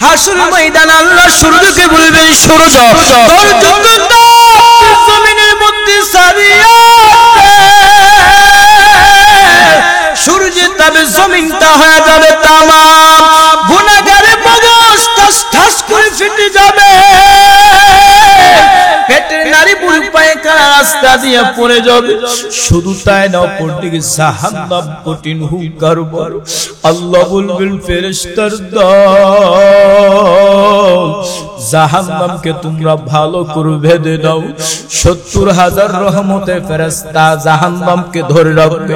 হাসর ময়দান আল্লাহ সূর্যকে বলবেন সূর্য তোর যত জমিনের মধ্যে সারিয়া সূর্যের তাপে জমিনটা হয়ে যাবে তামাম, গুনাহগারের মগজ ঠাস ঠাস করে ফেটে যাবে, পেটের নারী বুড়ি পায়খানা রাস্তা দিয়ে পড়ে যাবে। শুধু তাই না, উপর দিকে জাহান্নাম কঠিন হুঙ্কার বড়। আল্লাহ বলবেন ফেরেশতার দল জাহান্নামকে তোমরা ভালো করে বেঁধে দাও। ৭০,০০০ রহমতের ফেরেশতা জাহান্নামকে ধরে রাখবে,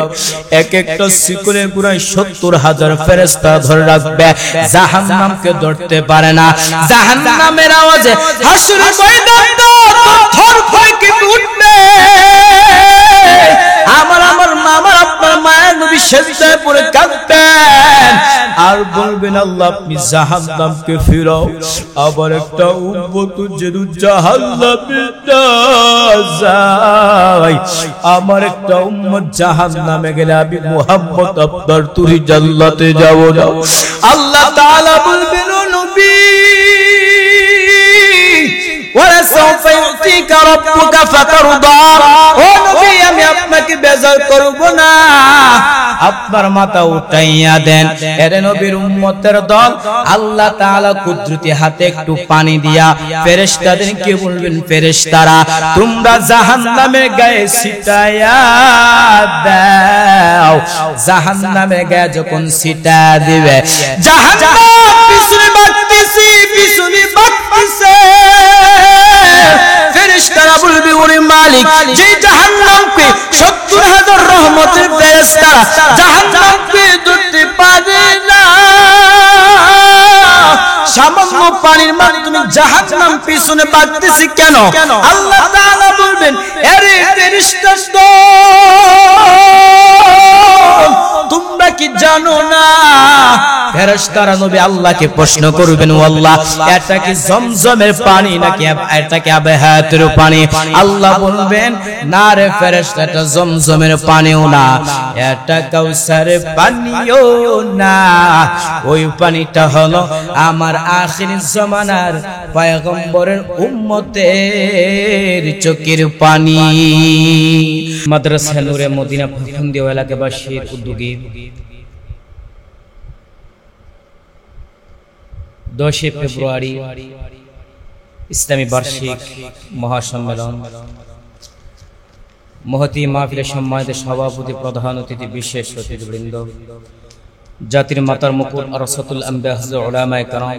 এক একটা শিকলে গুড়ায় ৭০,০০০ ফেরেশতা ধরে রাখবে, জাহান্নামকে ধরতে পারে না। জাহান্নামের আওয়াজে হাসরের ময়দানটা থর করে কেঁপে উঠবে। আমার মামার আপনার মায়ের নবী সেজদায় পড়ে কাঁদতেন আর বলবেন আল্লাহ আপনি জাহান্নামকে ফিরাও। আবার একটা উম্মত যেন জাহান্নামে না যায়, আমার একটা উম্মত জাহান্নামে গেলে আমি মুহাম্মদ আপনার তুই জান্নাতে যাব না। আল্লাহ তাআলা বলবেন ও নবী ওয়া সাউফা ইউতিকা রাব্বুকা ফাতারদা, ও নবী আমি আপনাকে বেজার করব না, আপনার মাথা উঠাইয়া দেন। এর নবীর উম্মতের দল আল্লাহ তাআলা কুদরতি হাতে একটু পানি দিয়া ফেরেশতাদেরকে বলবেন ফেরেশতারা তোমরা জাহান্নামের গায়ে ছিটায়া দাও। জাহান্নামের গায়ে যখন ছিটা দিবে জাহান্নাম পিছনে বাঁকতেছে পিছনে বাঁকতেছে, ফেরেশতারা বলবে ওরে মালিক যে জাহান্নামকে ৭০,০০০ রহমতের ফেরেশতারা জাহান্নামকে ধরতে পারে না, সামান্য পানির মাধ্যমে জাহান্নাম পিছনে বাঁকতেছে কেন? আল্লাহ তাআলা বলবেন আরে ফেরেশতা তোমরা কি জানো না? ফেরেশতারা নবী আল্লাহকে প্রশ্ন করবেন ও আল্লাহ এটা কি জমজমের পানি নাকি এটা কি আবহায়াতের পানি? আল্লাহ বলবেন না রে ফেরেশতা এটা জমজমের পানিও না, এটা কাউসারের পানিও না, ওই পানিটা হলো আমার আখির জামানার পয়গম্বরের উম্মতের চোখের পানি। মাদ্রাসা নূরে মদিনা ফখুন্দি এলাকাবাসীর উদ্যোগে 10 ফেব্রুয়ারি ইসলামী বার্ষিক মহাসম্মেলন মহতী মাহফিলের সম্মানিত সভাপতি প্রধান অতিথি বিশেষ অতিথিবৃন্দ, জাতির মাতার মুকুট আরসাতুল আম্বিয়া হযরত উলামায়ে কেরাম,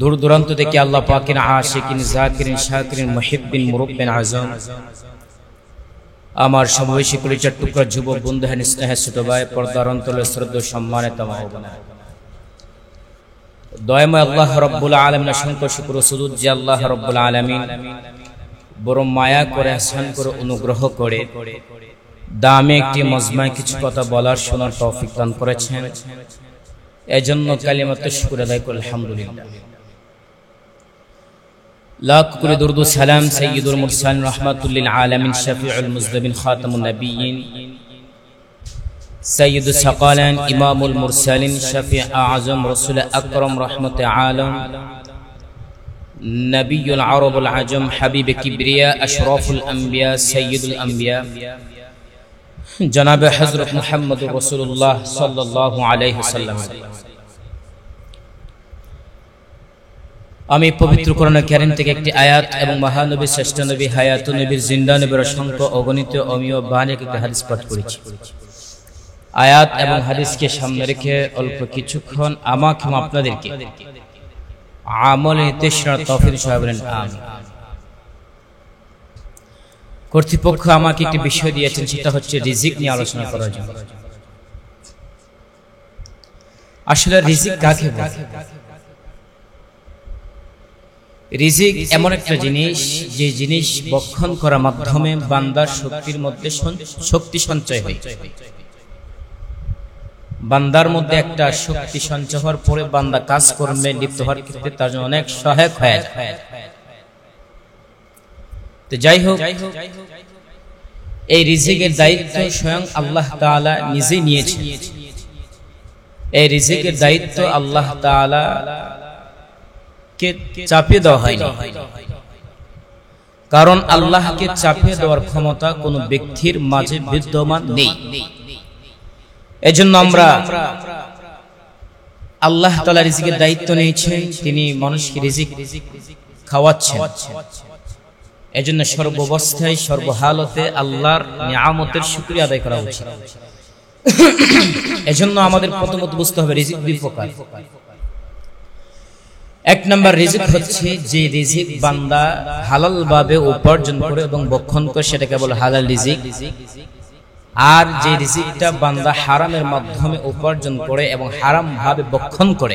দূর দূরান্ত থেকে আল্লাহ পাকের আশিকিন জাকিরিন শাকিরিন মুহিব্বিন মুরব্বিন আযম, আমার সমাবেশী কলিজার টুকরা যুবক বন্ধু স্নেহের ছোট ভাই পর্দার অন্তরে শ্রদ্ধা সম্মানিত মা ও বোনেরা, দয়াময় আল্লাহ রাব্বুল আলামিন অসংখ্য শুকর ও সুজুদ যে আল্লাহ রাব্বুল আলামিন বড় মায়া করে আহসান করে অনুগ্রহ করে দামে একটি মজমায় কিছু কথা বলার শোনার তৌফিক দান করেছেন, এজন্য কালিমাতুশ শুকর আদায় করি আলহামদুলিল্লাহ। লাখ করে দরুদ ও সালাম সাইয়্যিদুল মুরসালিন রাহমাতুল লিল আলামিন শাফিউল মুজনিবিন খাতামুন নবিয়্যিন সাইয়্যিদুস সাকালান ইমামুল মুরসালিন শাফি আযম রাসূল আকরাম রাহমাতে আলম নবিয়ুল আরবুল আজম হাবিবে কিবরিয়া আশরাফুল আম্বিয়া সাইয়্যিদুল আম্বিয়া জনাবে হযরত মুহাম্মদুর রাসূলুল্লাহ সাল্লাল্লাহু আলাইহি ওয়াসাল্লাম। আমি পবিত্র কোরআনুল কারীম থেকে একটি আয়াত এবং মহানবী শ্রেষ্ঠ নবী হায়াতুন নবীর জিন্দা নবীর অসংখ্য অগণিত অমীয় বাণীকে একটি হাদিস পাঠ করেছি। আয়াত এবং হাদিসকে সামনে রেখে অল্প কিছুক্ষণ আমাকে আপনাদেরকে আমলে তেশরার তৌফিক সহায় বলেন আমিন। কর্তৃপক্ষ আমাকে একটি বিষয় দিয়েছেন, সেটা হচ্ছে রিজিক নিয়ে আলোচনা করার জন্য। আসলে রিজিক কাকে বলে? রিজিক এমন একটা জিনিস যে জিনিস বক্ষণ করার মাধ্যমে বান্দার শক্তির মধ্যে শক্তি সঞ্চয় হয়। বান্দার মধ্যে একটা শক্তি সঞ্চয় হওয়ার পরে বান্দা কাজ কর্মে লিপ্ত হওয়ার ক্ষেত্রে তার জন্য অনেক সহায়ক হয়ে যায়। তো যাই হোক, এই রিজিকের দায়িত্ব স্বয়ং আল্লাহ তাআলা নিজেই নিয়েছেন। এই রিজিকের দায়িত্ব আল্লাহ তাআলা কে চাপিয়ে দেওয়া হয়নি, কারণ আল্লাহকে চাপিয়ে দেওয়ার ক্ষমতা কোনো ব্যক্তির মাঝে বিদ্যমান নেই। এজন্য আমরা আল্লাহ তাআলা রিজিকের দায়িত্ব নিয়েছেন, তিনি মানুষকে রিজিক খাওয়াচ্ছেন। এজন্য সর্বাবস্থায় সর্বহালতে আল্লাহর নিয়ামতের শুকরিয়া আদায় করা উচিত। এজন্য আমাদের প্রথমত বুঝতে হবে রিজিক দুই প্রকার। এক নাম্বার রিজিক হচ্ছে যে রিজিক বান্দা হালাল ভাবে উপার্জন করে এবং ভক্ষণ করে, সেটা কেবল হালাল রিজিক। আর যে রিজিকটা বান্দা হারামের মাধ্যমে উপার্জন করে এবং হারাম ভাবে ভক্ষণ করে,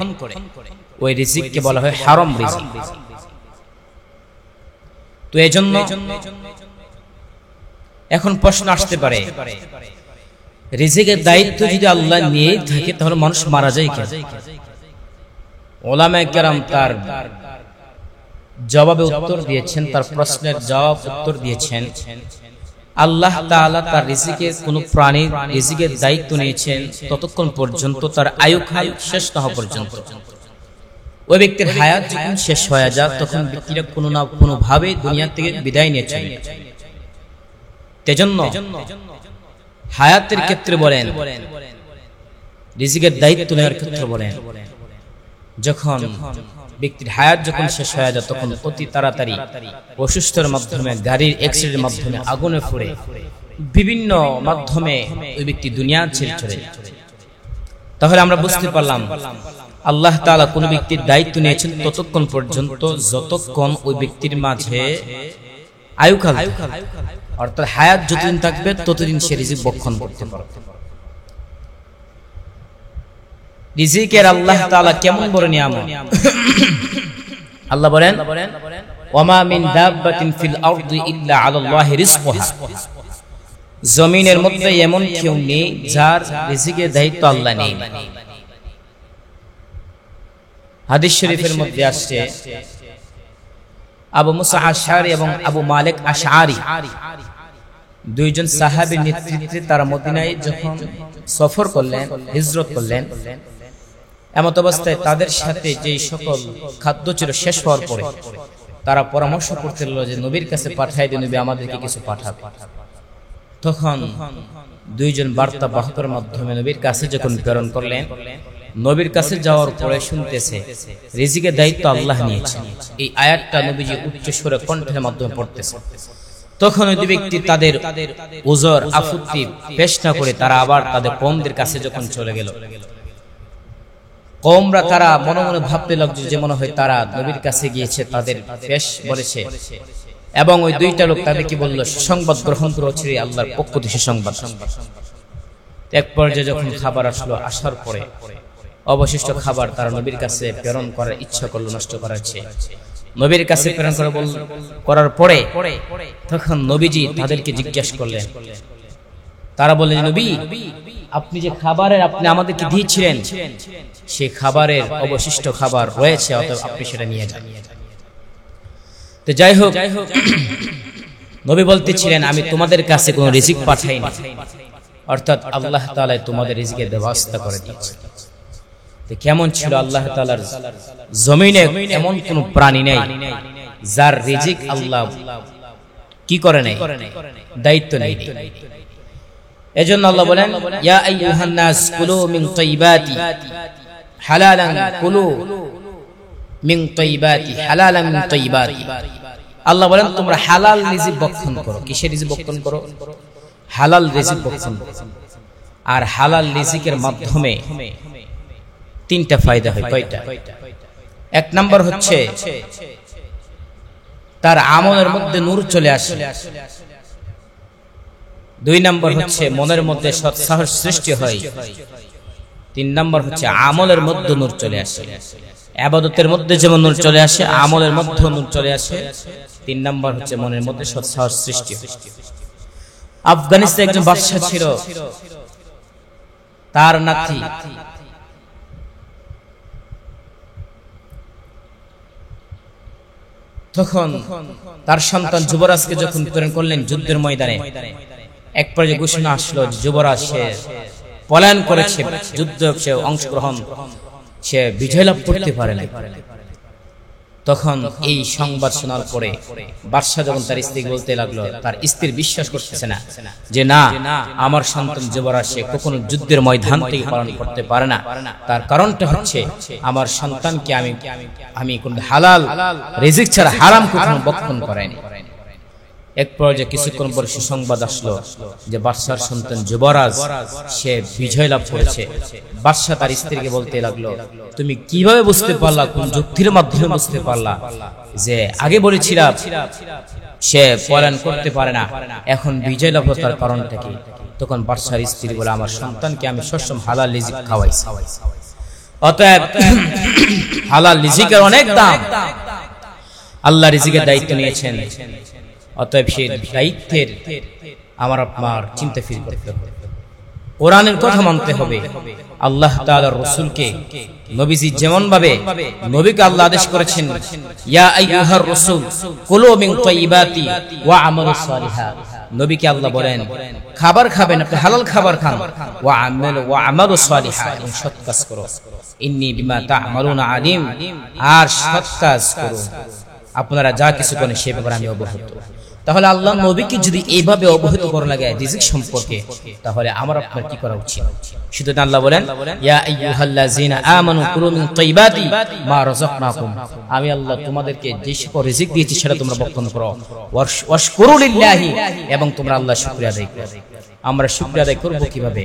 ওই রিজিককে বলা হয় হারাম রিজিক। তো এজন্য এখন প্রশ্ন আসতে পারে, রিজিকের দায়িত্ব যদি আল্লাহ নিয়েই থাকে তাহলে মানুষ মারা যায় কেন? উলামায়ে কেরাম তার জবাবে উত্তর দিয়েছেন, তার প্রশ্নের জবাব উত্তর দিয়েছেন, আল্লাহ তাআলা তার রিজিকের কোন প্রাণীর রিজিকের দায়িত্ব নিয়েছেন ততক্ষণ পর্যন্ত তার আয়ুকাল শেষ না হওয়া পর্যন্ত। ওই ব্যক্তির হায়াত যখন শেষ হয়ে যায় তখন ব্যক্তিরা কোনো না কোনো ভাবে দুনিয়া থেকে বিদায় নিয়েছেন। সেজন্য হায়াতের ক্ষেত্রে বলেন, রিজিকের দায়িত্ব নেওয়ার ক্ষেত্রে বলেন, যখন ব্যক্তির হায়াত যখন শেষ হয়ে যায় তখন অতি তাড়াতাড়ি অসুস্থতার মাধ্যমে, গাড়ির অ্যাক্সিডেন্টের মাধ্যমে, আগুনে পুড়ে, বিভিন্ন মাধ্যমে ওই ব্যক্তি দুনিয়া ছেড়ে চলে যায়। তাহলে আমরা বুঝতে পারলাম আল্লাহ তাআলা কোন ব্যক্তির দায়িত্ব নিয়েছেন ততক্ষণ পর্যন্ত যতক্ষণ ওই ব্যক্তির মাঝে আয়ুকাল, অর্থাৎ হায়াত যতদিন থাকবে ততদিন সে রিজিক ভক্ষণ করতে পারবে। রিজিকের আল্লাহ তাআলা কেমন বড় নিয়ামত! আল্লাহ বলেন, ওয়ামা মিন দাব্বাতিন ফিল আরদি ইল্লা আলাল্লাহি রিজকুহা। জমিনের মধ্যে এমন কেউ নেই যার রিজিকের দায়িত্ব আল্লাহ নেই। হাদিস শরীফের মধ্যে আসছে, আবু মুসা আশআরী এবং আবু মালিক আশআরী দুইজন সাহাবীর নেতৃত্বে তারা মদিনায় যখন সফর করলেন, হিজরত করলেন, এমত অবস্থায় তাদের সাথে যে সকল খাদ্য ছিল শেষ হওয়ার পরে তারা পরামর্শ করতে লাগলো যে নবীর কাছে পাঠাই দিন, নবী আমাদেরকে কিছু পাঠাবে। তখন দুইজন বার্তা বাহকের মাধ্যমে নবীর কাছে যখন প্রেরণ করলেন, নবীর কাছে যাওয়ার পরে শুনতেছে রিজিকের দায়িত্ব আল্লাহ নিয়েছেন। এই আয়াতটা নবীজি উচ্চ স্বরে কণ্ঠের মাধ্যমে পড়তেছে। তখন ওই ব্যক্তি তাদের উযর আপত্তি পেশ না করে তারা আবার তাদের কওমদের কাছে যখন চলে গেল, কওমরা তারা মনে মনে ভাবতে লাগলো যে মনে হয় তারা নবীর কাছে গিয়েছে, তাদের পেশ বলেছে, এবং ওই দুইটা লোক তাদেরকে বলল সুসংবাদ গ্রহণ করেছে আল্লাহর পক্ষ থেকে সুসংবাদ। এক পর্যায়ে যখন খাবার আসলো, আসার পরে অবশিষ্ট খাবার তারা নবীর কাছে প্রেরণ করার ইচ্ছা করলো, নষ্ট করার চেয়ে নবীর কাছে প্রেরণ করার পরে তখন নবীজি তাদেরকে জিজ্ঞাসা করলেন। তারা বললেন, নবী, আপনি যে খাবারের আপনি আমাদেরকে দিয়েছিলেন সেই খাবারের অবশিষ্ট খাবার রয়েছে, অতএব আপনি সেটা নিয়ে যান। তো যাই হোক, নবী বলতেছিলেন, আমি তোমাদের কাছে কোনো রিজিক পাঠাইনি, অর্থাৎ আল্লাহ তাআলা তোমাদের রিজিকের ব্যবস্থা করে দিয়েছেন। তো কেমন ছিল আল্লাহ তাআলার জমিনে এমন কোন প্রাণী নেই যার রিজিক আল্লাহ কি করে নাই, দায়িত্ব নেই। এজন্য আল্লাহ বলেন, ইয়া আইয়ুহান নাস কুলু মিন তাইয়িবাতি হালালান, কুলু মিন তাইয়িবাতি হালালান মিন তাইয়িবাতি। আল্লাহ বলেন তোমরা হালাল রিজিক ভক্ষণ করো। কিসের রিজিক ভক্ষণ করো? হালাল রিজিক ভক্ষণ করো। আর হালাল রিজিকের মাধ্যমে তিনটা ফায়দা হয়। কয়টা? এক নাম্বার হচ্ছে তার আমলের মধ্যে নূর চলে আসে। দুই নাম্বার হচ্ছে মনের মধ্যে সৎসাহস সৃষ্টি হয়। তিন নাম্বার হচ্ছে আমলের মধ্যে নূর চলে আসে। ইবাদতের মধ্যে যেমন নূর চলে আসে, আমলের মধ্যে নূর চলে আসে। তিন নাম্বার হচ্ছে মনের মধ্যে সৎসাহস সৃষ্টি হয়। আফগানিস্তানে একজন বাদশা ছিল, তার নাতি তখন তার সন্তান যুবরাজকে যখন প্রেরণ করলেন যুদ্ধের ময়দানে, এক পর্যায়ে ঘোষণা আসলো যুবরাজ সে পলায়ন করেছে, যুদ্ধে সে অংশগ্রহণ, সে বিজয় লাভ করতে পারে না। তখন এই সংবাদ শোনার পরে বাদশা যখন তার স্ত্রীকে বলতে লাগলো, তার স্ত্রী বিশ্বাস করতেছে না যে না, আমার সন্তান যুবরাজ সে কখনো যুদ্ধের ময়দান থেকে পালন করতে পারে না। তার কারণটা হচ্ছে আমার সন্তানকে আমি কোন হালাল রিজিক ছাড়া হারাম কখনো ভক্ষণ করাইনি। এক পর্যায়ে কিছুক্ষণ পরে সুসংবাদ আসলো যে বাদশার সন্তান যুবরাজ সে বিজয় লাভ করেছে। বাদশা তার স্ত্রীকে বলতে লাগলো, তুমি কিভাবে বুঝতে পারলা, কোন যুক্তির মাধ্যমে বুঝতে পারলা যে আগে বলেছিলাম সে পলায়ন করতে পারে না, এখন বিজয় লাভ তার কারণটা কি? তখন বাদশার স্ত্রী বলে, আমার সন্তানকে আমি সবসময় হালাল রিজিক খাওয়াইছি, অতএব হালাল রিজিকের অনেক দাম, আল্লাহ রিজিকের দায়িত্ব নিয়েছেন, অতএব সেই দায়িত্বের আমার আপনার চিন্তা ফির করতে হবে, কোরআনের কথা মানতে হবে। আল্লাহ তাআলার রাসূলকে নবীজি যেমন ভাবে নবীকে আল্লাহ আদেশ করেছেন, ইয়া আইয়ুহার রাসূল কুলু মিন তাইয়্যিবাতি ওয়া আমালু সালিহা, নবীকে আল্লাহ বলেন খাবার খাবেন, আপনি হালাল খাবার খান, ওয়া আমালু সালিহা, এবং সৎ কাজ করো, ইন্নী বিমা তা'মালুনা আলিম, আর সৎ কাজ করো, আপনারা যা কিছু করেন সে ব্যাপারে আমি অবহিত। তাহলে আল্লাহ নবীকে যদি এইভাবে অবহিত করা লাগে রিজিক সম্পর্কে, তাহলে আমার আপনার কি করা উচিত? সুতরাং আল্লাহ বলেন, ইয়া আইয়ুহাল্লাযিনা আমানু কুলু মিন তাইয়্যিবাতি মা রাযাকনাকুম, আমি আল্লাহ তোমাদেরকে যে সকল রিজিক দিয়েছি সেটা তোমরা ভক্ষণ করো, ওয়াশকুরু লিল্লাহি, এবং তোমরা আল্লাহর শুকরিয়া আদায় করো। আমরা শুকরিয়া আদায় করব কিভাবে?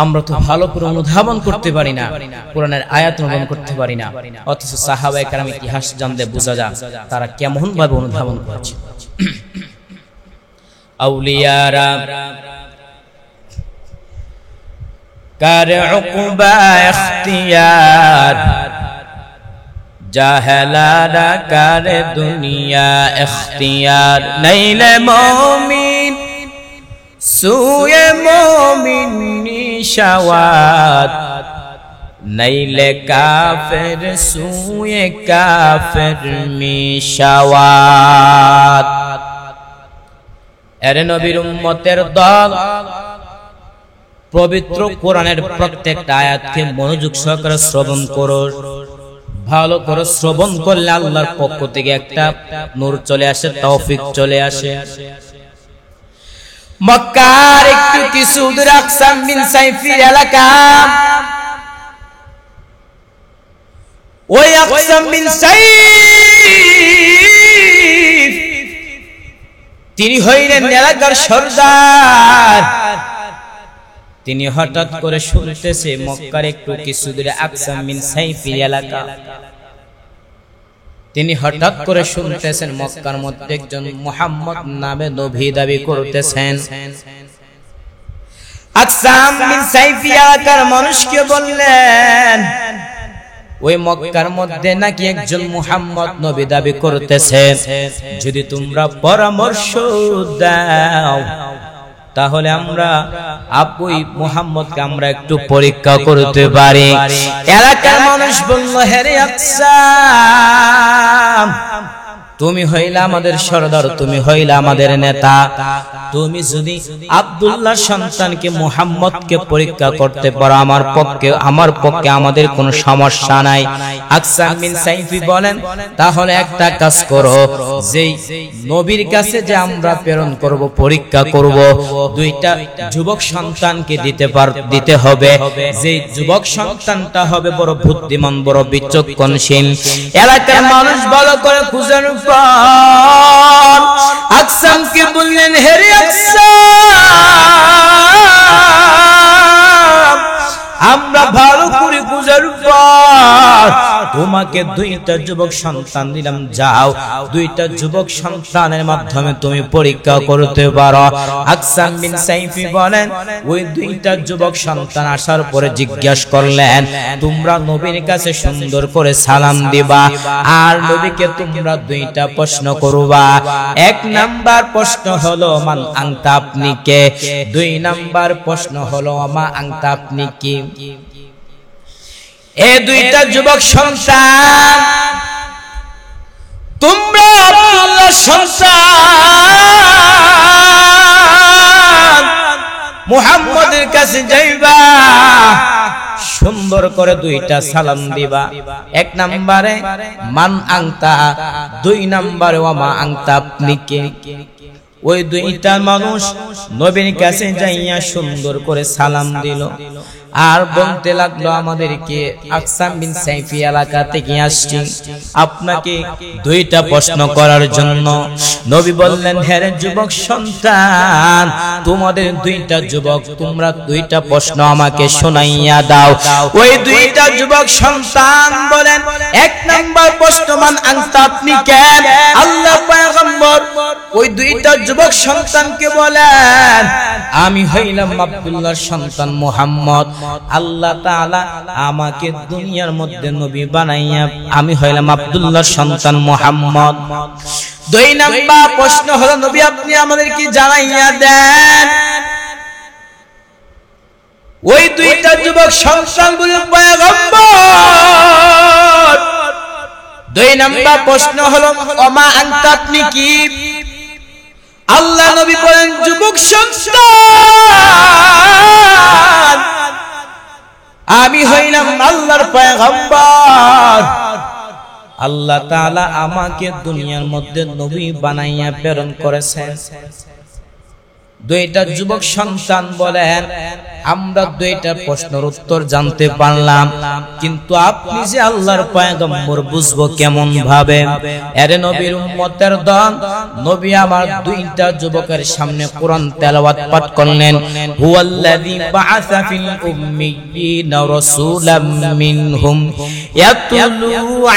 আমরা তো ভালো করে অনুধাবন করতে পারি না, কোরআনের আয়াত অনুধাবন করতে পারি না, অথচ সাহাবায়ে কেরাম ইতিহাস জানলে বোঝা যায় তারা কেমন ভাবে অনুধাবন করেছে। আউলিয়ারা কার উকবা ইখতিয়ার, জাহেলারা কার দুনিয়া ইখতিয়ার, নাইলে মুমিন সুয়ে মুমিন নিশাওয়াত, নাইলে কাফের সুয়ে কাফের মিশাওয়াত। এর নবীর উম্মতের দল, পবিত্র কোরআনের প্রত্যেকটা আয়াতকে মনোযোগ সহকারে শ্রবণ করো, ভালো করে শ্রবণ করলে আল্লাহর পক্ষ থেকে একটা নূর চলে আসে, তৌফিক চলে আসে। মক্কার একটু কিছু দূরে আকসাম বিন সাইফির এলাকা, ওই আকসাম বিন সাইফ তিনি হইলেন এলাকার সর্দার। তিনি হঠাৎ করে শুনতেছে মক্কার একটু কিছু দূরে আকসাম বিন সাইফির এলাকা, তিনি হঠাৎ করে শুনতেছেন মক্কার মধ্যে একজন মুহাম্মদ নামে নবী দাবি করতেছেন। আকসাম বিন সাইফি এলাকার মানুষকে বললেন, ওই মক্কার মধ্যে নাকি একজন মুহাম্মদ নবী দাবি করতেছে, যদি তোমরা পরামর্শ দাও তাহলে আমরা ওই মুহাম্মদকে আমরা একটু পরীক্ষা করতে পারি। এলাকার মানুষ বলল, হে রে আকসাম, তুমি হইলা আমাদের সরদার, তুমি হইলা আমাদের নেতা, তুমি যদি আব্দুল্লাহ সন্তানকে মুহাম্মদকে পরীক্ষা করতে পারো আমার পক্ষে আমাদের কোনো সমস্যা নাই। আকসাম বিন সাইফি বলেন, তাহলে একটা কাজ করো, যেই নবীর কাছে যে আমরা প্রেরণ করব, পরীক্ষা করব, দুইটা যুবক সন্তানকে দিতে হবে, যে যুবক সন্তানটা হবে বড় বুদ্ধিমান, বড় বিচক্ষণশীল। এলাকার মানুষ ভালো করে খুঁজেন, আকসামকে বললেন, হে রে আকসাম, আমরা ভালো করে বুঝার পর তোমাকে দুইটা যুবক সন্তান দিলাম, যাও দুইটা যুবক সন্তানের মাধ্যমে তুমি পরীক্ষা করতে পারো। আকসাম বিন সাইফি বলেন, ওই দুইটা যুবক সন্তান আসার পরে জিজ্ঞাসা করলেন, তোমরা নবীর কাছে সুন্দর করে সালাম দিবা, আর নবীকে তোমরা দুইটা প্রশ্ন করবা। এক নাম্বার প্রশ্ন হলো মান আনতা, আপনি কে? দুই নাম্বার প্রশ্ন হলো মা আনতা, আপনি কি? এই দুইটা যুবক সন্তান, তোমরা আব্দুল্লাহ সন্তান মুহাম্মদের কাছে যাইবা, করে দুইটা সালাম দিবা। এক নম্বরে মান আনতা, দুই নম্বরে ওয়া মা আনতা, আপনি কে। ওই দুইটা মানুষ নবীর কাছে যাইয়া সুন্দর করে সালাম দিল আর বলতে লাগলো, আমাদেরকে আকসাম বিন সাইফি এলাকা থেকে আসছি আপনাকে দুইটা প্রশ্ন করার জন্য। নবী বললেন, হে যুবক সন্তান, তোমাদের দুইটা যুবক, তোমরা দুইটা প্রশ্ন আমাকে শোনাইয়া দাও। ওই দুইটা যুবক সন্তান বলেন, এক নাম্বার প্রশ্ন মান আনতা, আপনি কে? আল্লাহ পয়গম্বর ওই দুইটা যুবক সন্তানকে বলেন, আমি হইলাম আব্দুল্লাহর সন্তান মুহাম্মদ। আল্লাহ তাআলা আমাকে দুনিয়ার মধ্যে নবী বানাইয়া আমি হইলাম আব্দুল্লাহর সন্তান মুহাম্মদ। দুই নাম্বার প্রশ্ন হলো, নবী আপনি আমাদেরকে জানাইয়া দেন। ওই দুইটা যুবক সন্তান বলেন, পয়গম্বর দুই নাম্বার প্রশ্ন হলো, ওমা আনতা, আপনি কি? আল্লাহ নবী বলেন, যুবক সন্তান, আমি হইলাম আল্লাহর পয়গম্বর। আল্লাহ তাআলা আমাকে দুনিয়ার মধ্যে নবী বানাইয়া প্রেরণ করেছেন। দুইটা যুবক সন্তান বলেন, আমরা দুইটা প্রশ্নের উত্তর জানতে পারলাম, কিন্তু আপনি যে আল্লাহর পয়গম্বর বুঝবো কেমন ভাবে? আরে নবীর উম্মতের দল, নবী আমার দুইটা যুবকের সামনে কোরআন তেলাওয়াত পাঠ করলেন। হুয়াল্লাযী বাআসা ফিল উম্মিয়িনা রাসূলাম মিনহুম ইয়াতলু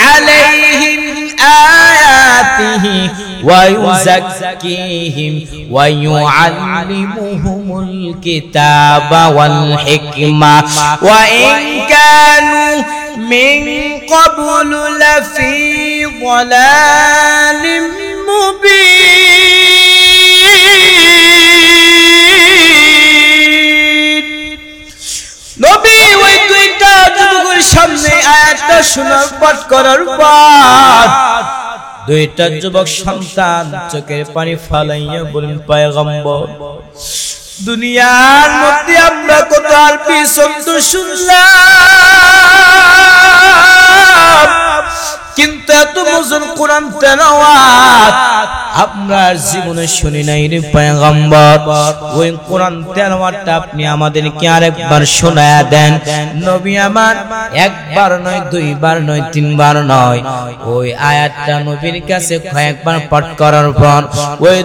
আলাইহিম আয়াতিহি ওয়া ইউযাক্কিহিম ওয়া ইউআল্লিমুহুমুল কিতাবা ওয়াল হিকমা ওয়া ইন কানু মিন ক্বাবলু লাফি যালালিম মুবিন। নবী ওই দুইটা যুবকের সামনে আয়াতটা শোনার পাঠ করার পর দুইটা যুবক সন্তান চোখের পানি ফালাইয়া বলেন, পয়গম্বর দুনিয়ার মধ্যে আমরা কত আরবি শব্দ শুনলাম, কিন্তু এত মজুর কোরআন তেলাওয়াত আমরা জীবনে শুনি নাই রে পয়গম্বর। ওই কোরআন তেলাওয়াতটা আপনি আমাদেরকে আরেকবার শোনায়া দেন। নবী আমার একবার নয়, দুইবার নয়, তিনবার নয়, ওই আয়াতটা নবীর কাছে কয়েকবার পাঠ করার পর ওই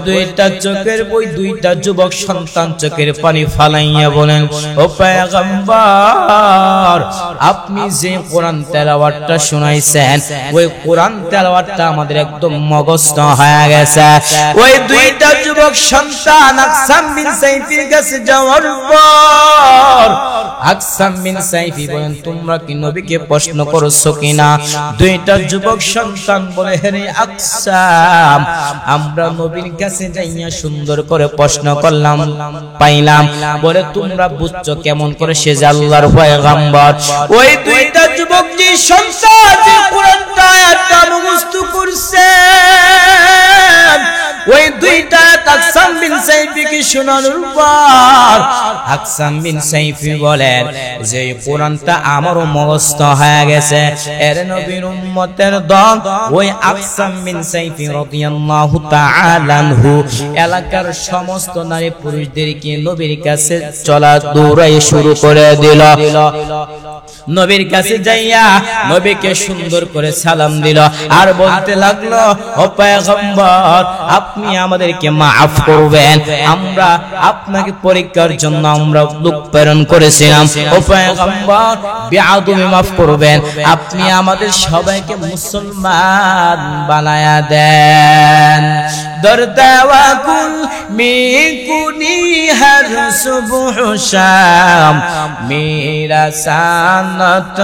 দুইটা যুবক সন্তান চোখের পানি ফালাইয়া বলেন, ও পয়গম্বর আপনি যে কোরআন তেলাওয়াতটা শোনাইছেন, ওই কোরআন তেলাওয়াতটা আমাদের একদম মুখস্থ হয়ে গেছে। ওই দুইটা যুবক সন্তান আকসাম বিন সাইফির কাছে যাওয়ার পর আকসাম বিন সাইফি বলেন, তোমরা কি নবীকে প্রশ্ন করছো কিনা? দুইটা যুবক সন্তান বলে, হে আকসাম, আমরা নবীর কাছে যাইয়া সুন্দর করে প্রশ্ন করলাম, পাইলাম। বলে, তোমরা বুঝছো কেমন করে সে যে আল্লাহর পয়গম্বর? ওই দুইটা যুবক যে সন্তান যে কোরআনটা আয়াতটা মুখস্থ করছে, ওই দুইটা আকসাম বিন সাইফিকে শোনানোর পর আকসাম বিন সাইফি বলেন যে কোরআনটা আমারও মুখস্থ হয়ে গেছে। এর নবীর উম্মতের দল ওই আকসাম বিন সাইফি রাদিয়াল্লাহু তাআলা আনহু এলাকার সমস্ত নারী পুরুষদেরকে নবীর কাছে চলা দৌড়াই শুরু করে দিল। নবীর কাছে যাইয়া নবীকে সুন্দর করে সালাম দিল আর বলতে লাগলো, ও পয়গম্বর আপনি আমাদেরকে মাফ করবেন, আমরা আপনাকে পরীক্ষার জন্য আমরা লোক প্রেরণ করেছিলাম। ও পয়গম্বর বেয়াদবি মাফ করবেন, আপনি আমাদের সবাইকে মুসলমান বানায়া দেন। দরদাওয়া কুল মিকুনি হর সুবহ শাম মেরা সানত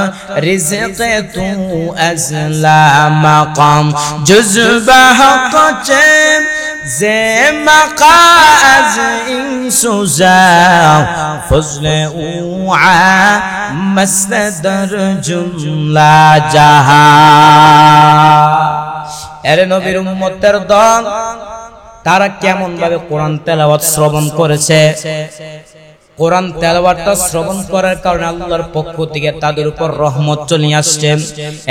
রিজক তু আজলা মাকাম জুজবা হকচে যে মাকা আজ ইনসুজা ফজলে উআ মাসদর জুমলা জাহা। এর নবীর উম্মতের দল তারা কেমন ভাবে কোরআন তেলাওয়াত শ্রবণ করেছে, কোরআন তেলাওয়াতটা শ্রবণ করার কারণে আল্লাহর পক্ষ থেকে তাদের উপর রহমত চলে আসছে।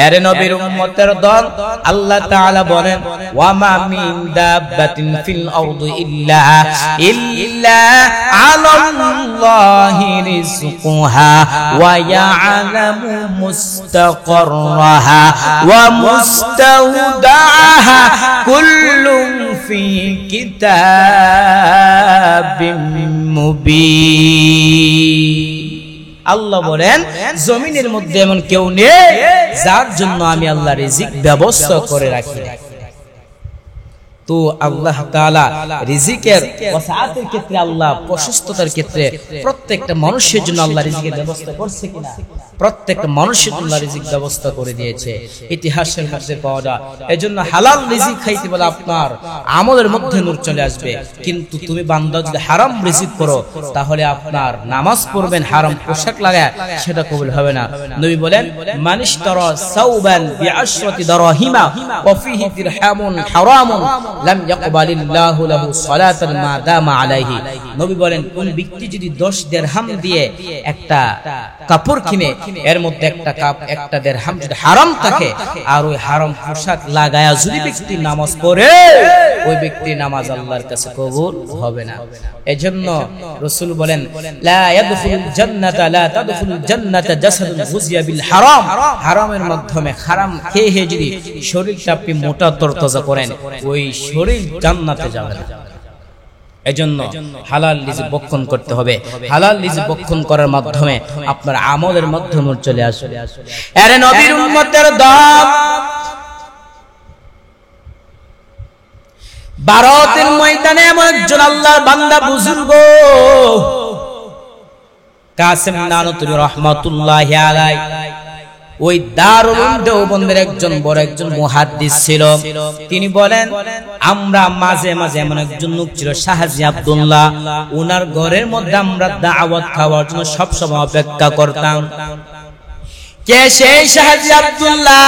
এর নবীর উম্মতের দল আল্লাহ তাআলা বলেন ওয়া মা মিন দাব্বাতিন ফিল আরদি ইল্লা আলাল্লাহি রিজকুহা ওয়া ইয়ালামু মুস্তাকাররাহা ওয়া মুস্তাওদাআহা কুল্লুন ফি কিতাবিম মুবিন। আল্লাহ বলেন জমিনের মধ্যে এমন কেউ নেই যার জন্য আমি আল্লাহ রিজিক ব্যবস্থা করে রাখি। তো আল্লাহ তাআলা রিজিকের ওয়াসাতের ক্ষেত্রে, আল্লাহ প্রশস্ততার ক্ষেত্রে প্রত্যেকটা মানুষের জন্য আল্লাহ রিজিকের ব্যবস্থা করছে কিনা? প্রত্যেকটা মানুষের জন্য রিজিক ব্যবস্থা করে দিয়েছে, ইতিহাসের মধ্যে পাওয়া যায়। এজন্য হালাল রিজিক খাইতে বলে আপনার আমলের মধ্যে নূর চলে আসবে। কিন্তু তুমি বান্দা যদি হারাম রিজিক করো তাহলে আপনার নামাজ পড়বেন হারাম পোশাক লাগায়, সেটা কবুল হবে না। নবী বলেন মানিশতারা সাওবান বিআশরাতি দারাহিমা ওয়া ফিহি দিরহামুন হারামুন লাম ইয়াকবালিল্লাহু লাহু সালাতান মা দামা আলাইহি। নবী বলেন কোন ব্যক্তি যদি 10 দিরহাম দিয়ে একটা কাপড় কিনে, এর মধ্যে একটা দিরহাম যদি হারাম থাকে আর ওই হারাম পোশাক লাগায়া যদি ব্যক্তি নামাজ পড়ে, ওই ব্যক্তির নামাজ আল্লাহর কাছে কবুল হবে না। এজন্য রাসূল বলেন লা ইয়াদখুলুল জান্নাতা লা তাদখুলুল জান্নাতা জাসাদুন গুজিয়া বিল হারাম। হারামের মাধ্যমে হারাম খেয়ে যদি শরীরটা আপনি মোটা তরতাজা করেন, ওই শরীর জান্নাতে যাবে না। এজন্য হালাল রিজিক ভক্ষণ করতে হবে। হালাল রিজিক ভক্ষণ করার মাধ্যমে আপনার আমলের মধ্যে নূর চলে আসবে। আরে নবীর উম্মতের দল ভারতের ময়দানে এমন একজন আল্লাহর বান্দা বুজুর্গ কাসেম নানুতুবি রাহমাতুল্লাহি আলাইহি, ওই দারুল উলুম দেওবন্দের একজন বড় একজন মুহাদ্দিস ছিল। তিনি বলেন আমরা মাঝে মাঝে এমন একজন লোক ছিল শাহজি আব্দুল্লাহ, ওনার ঘরের মধ্যে আমরা দাওয়াত খাওয়ার জন্য সব সময় অপেক্ষা করতাম। কে সেই শাহজি আব্দুল্লাহ?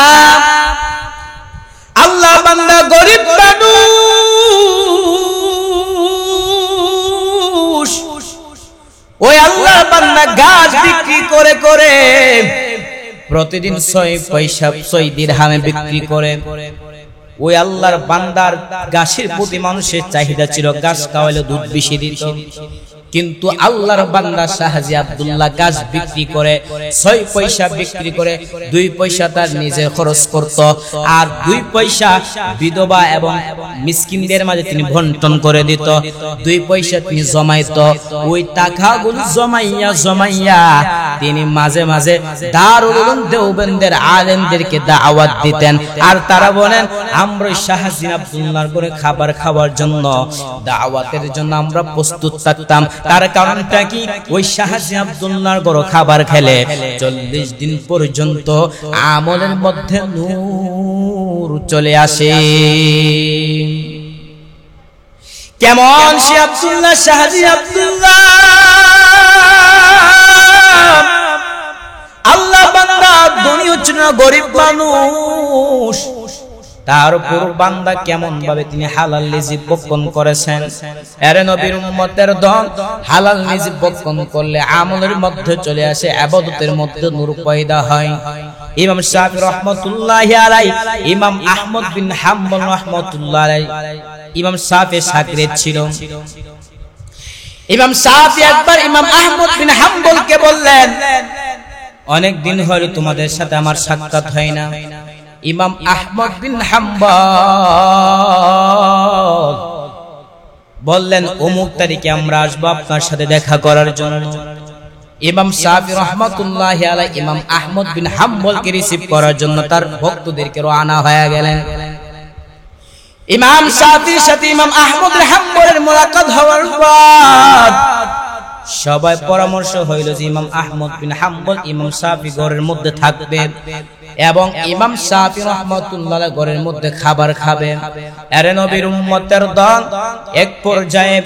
আল্লাহ বান্দা গরিব মানুষ, ওই আল্লাহ বান্দা গাছ বিক্রি করে করে প্রতিদিন 6 পয়সা 6 দিরহামে বিক্রি করে। ওই আল্লাহর বান্দার গাছের প্রতি মানুষের চাহিদা ছিল, গাছ খাওয়ালে দুধ বেশি দিত। কিন্তু আল্লাহর বান্দা শাহজি আব্দুল্লাহ গাছ বিক্রি করে 6 পয়সা বিক্রি করে 2 পয়সা তার নিজে খরচ করত, আর 2 পয়সা বিধবা এবং মিসকিনদের মাঝে তিনি বন্টন করে দিত। 2 পয়সা তিনি জমাইত। ওই টাকাগুলো জমাইয়া তিনি মাঝে মাঝে দারুল উলুম দেওবন্দের আলেমদেরকে দাওয়াত দিতেন। আর তারা বলেন আমরা শাহজি আব্দুল্লাহর করে খাবার খাওয়ার জন্য, দাওয়াতের জন্য আমরা প্রস্তুত থাকতাম। তার কারণটা কি? ওই শাহজি আব্দুল্লাহর ঘরে খাবার খেলে 40 দিন পর্যন্ত আমলের মধ্যে নূর চলে আসে। কেমন সে আব্দুল্লাহ, শাহজি আব্দুল্লাহ আল্লাহ বান্দা, দুনিয়া হচ্ছে না গরিব মানুষ, তারপর বান্দা কেমন ভাবে তিনি হালাল রিজিক ভক্ষণ করেছেন। এর নবীর উম্মতের দল হালাল রিজিক ভক্ষণ করলে আমলের মধ্যে চলে আসে, ইবাদতের মধ্যে নূর পয়দা হয়। ইমাম শাফি রাহমাতুল্লাহি আলাইহি, ইমাম আহমদ বিন হাম্বল রাহমাতুল্লাহি আলাইহি, ইমাম শাফি শাগির্দ ছিল। ইমাম শাফি একবার ইমাম আহমদ বিন হাম্বলকে বললেন অনেক দিন হলো তোমাদের সাথে আমার সাক্ষাৎ হয় না। ইমাম আহমদ বিন হাম্বল বললেন অমুক তারিখে আমরা আসবো আপনার সাথে দেখা করার জন্য। ইমাম শাফি রাহমাতুল্লাহি আলাইহি ইমাম আহমদ বিন হাম্বলকে রিসিভ করার জন্য তার ভক্তদেরকে রওনা হয়ে গেলেন। ইমাম শাফির সাথে ইমাম আহমদ বিন হাম্বলের মুলাকাত হওয়ার পর সবাই পরামর্শ হইল যে ইমাম আহমদ বিন হাম্বল ইমাম শাফি ঘরের মধ্যে থাকবে এবং ইমাম শাফি রাহমাতুল্লাহ ঘরের মধ্যে খাবার খাবে। এর নবীর উম্মতের দল এক পর্যায়ে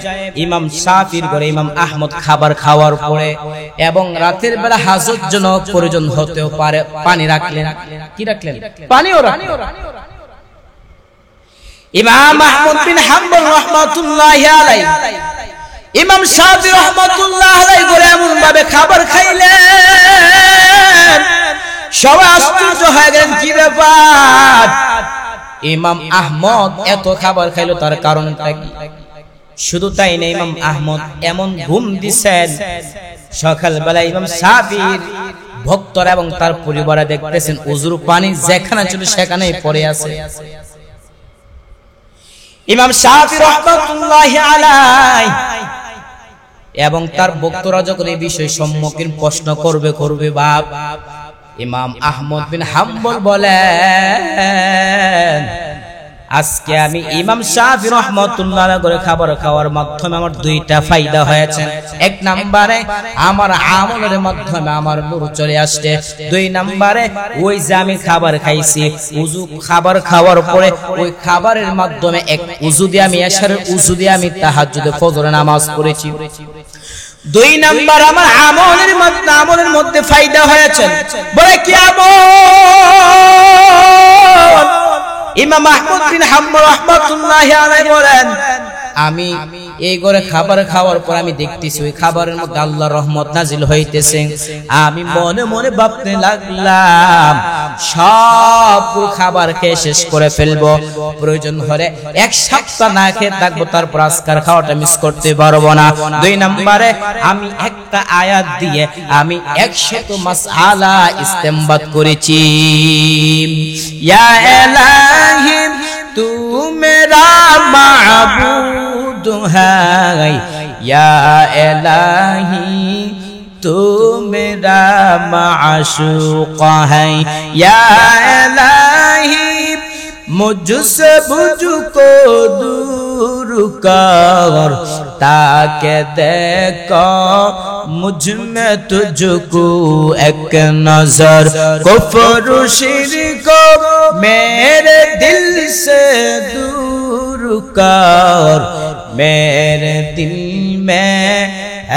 ইমাম শাফির ঘরে ইমাম আহমদ খাবার খাওয়ার পরে এবং রাতের বেলা হাজত জন্য প্রয়োজন হতেও পারে, পানি রাখলেন। কি রাখলেন? পানিও রাখলেন। ইমাম আহমদ বিন হাম্বল রাহমাতুল্লাহি আলাইহি ইমাম শাফি রাহমাতুল্লাহ আলাইহি করে এমন ভাবে খাবার খাইলেন সবাই আশ্চর্য হয়ে গেলেন, কি ব্যাপার? ইমাম আহমদ এত খাবার খাইলো, তার কারণটা কি? শুধু তাই না, ইমাম আহমদ এমন ঘুম দিছেন, সকালবেলা ইমাম শাফির ভক্তরা এবং তার পরিবার দেখতেছেন ওযুর পানি যেখানে ছিল সেখানেই পড়ে আছে। ইমাম শাফি রাহমাতুল্লাহি আলাইহি এবং তার ভক্তরা যখন এই বিষয় সম্মুখীন প্রশ্ন করবে বাপ, ইমাম আহমদ বিন হাম্বল বলেন, আজকে আমি ইমাম শাফি রাহমাতুল্লাহ আলাইহি করে খাবার খাওয়ার মাধ্যমে আমার দুইটা ফায়দা হয়েছে। এক নম্বরে আমার আমলের মাধ্যমে আমার নূর চলে আসছে, দুই নম্বরে ওই যে আমি খাবার খাইছি, ওযু খাবার খাওয়ার পরে ওই খাবারের মাধ্যমে এক ওযু দিয়ে আমি এশারের ওযু দিয়ে আমি তাহাজ্জুদে ফজরের নামাজ পড়েছি। দুই নাম্বার আমার আমলের মধ্যে ফায়দা হয়েছে। বলে কি আমল? ইমাম আহমদ বিন হাম্বল রাহমাতুল্লাহি আলাইহি বলেন, আমি এই ঘরে খাবার খাওয়ার পর আমি দেখতেছি ওই খাবারের মধ্যে আল্লাহর রহমত নাজিল হইতেছে। আমি মনে মনে ভাবতে লাগলাম সব খাবার খেয়ে শেষ করে ফেলবো, প্রয়োজন হলে এক সপ্তাহ না খেয়ে থাকবো, তারপর আজকার খাওয়াটা মিস করতে পারবো না। দুই নম্বরে আমি একটা আয়াত দিয়ে আমি 100 মাসআলা ইস্তেমবাদ করেছি। ইয়া ইলাহি তু মেরা মাবুদ है, या इलाही तू मेरा माशूक है, या इलाही मुझसे मुझको दूर कर, ताकि देखो मुझ में तुझको एक नजर, कुफ्र शिर्क मेरे दिल से दूर कर, मेरे दिल में